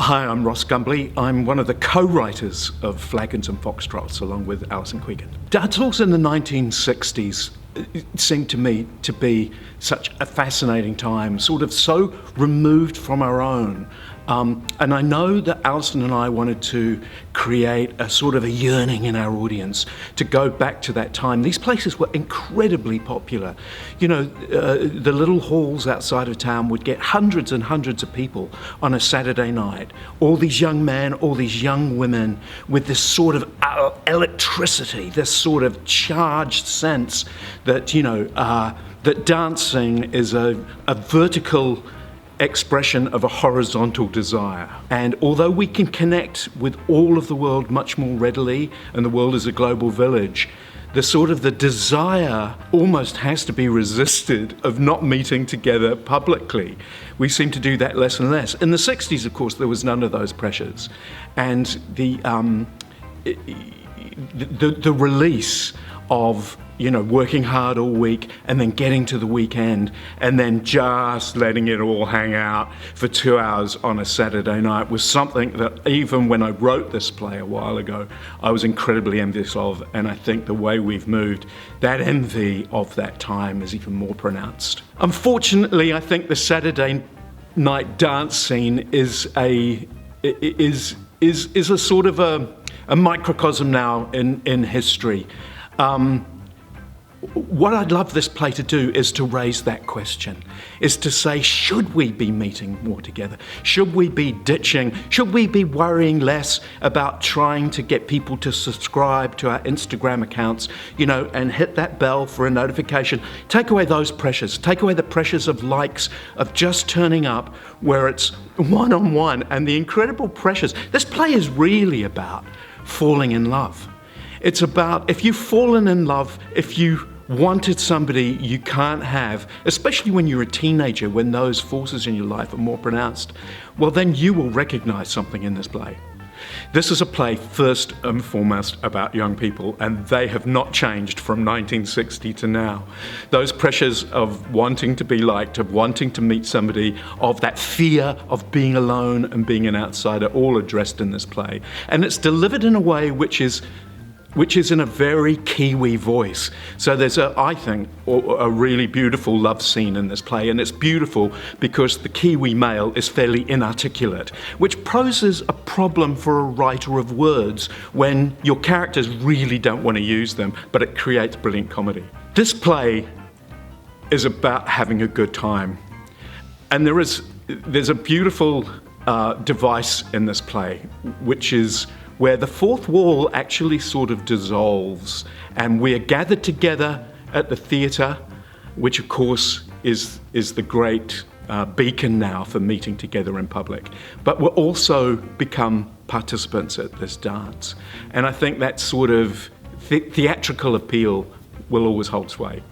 Hi, I'm Ross Gumbley. I'm one of the co-writers of Flagons and Foxtrots, along with Alison Quigan. Dance halls in the 1960s seemed to me to be such a fascinating time, sort of so removed from our own. And I know that Alison and I wanted to create a sort of a yearning in our audience to go back to that time. These places were incredibly popular. You know, the little halls outside of town would get hundreds and hundreds of people on a Saturday night. All these young men, all these young women with this sort of electricity, this sort of charged sense that, you know, that dancing is a vertical expression of a horizontal desire. And although we can connect with all of the world much more readily, and the world is a global village, the desire almost has to be resisted of not meeting together publicly. We seem to do that less and less. In the 60s, of course, there was none of those pressures. And the release of, you know, working hard all week and then getting to the weekend and then just letting it all hang out for 2 hours on a Saturday night was something that even when I wrote this play a while ago, I was incredibly envious of. And I think the way we've moved, that envy of that time is even more pronounced. Unfortunately, I think the Saturday night dance scene is a sort of a microcosm now in history. What I'd love this play to do is to raise that question, is to say, should we be meeting more together? Should we be ditching? Should we be worrying less about trying to get people to subscribe to our Instagram accounts, you know, and hit that bell for a notification? Take away those pressures. Take away the pressures of likes, of just turning up where it's one-on-one, and the incredible pressures. This play is really about falling in love. It's about, if you've fallen in love, if you wanted somebody you can't have, especially when you're a teenager, when those forces in your life are more pronounced, well, then you will recognize something in this play. This is a play first and foremost about young people, and they have not changed from 1960 to now. Those pressures of wanting to be liked, of wanting to meet somebody, of that fear of being alone and being an outsider, all addressed in this play. And it's delivered in a way which is in a very Kiwi voice. So there's I think, a really beautiful love scene in this play, and it's beautiful because the Kiwi male is fairly inarticulate, which poses a problem for a writer of words when your characters really don't want to use them, but it creates brilliant comedy. This play is about having a good time, and there's a beautiful device in this play, which is where the fourth wall actually sort of dissolves, and we're gathered together at the theatre, which of course is the great beacon now for meeting together in public. But we'll also become participants at this dance. And I think that sort of theatrical appeal will always hold sway.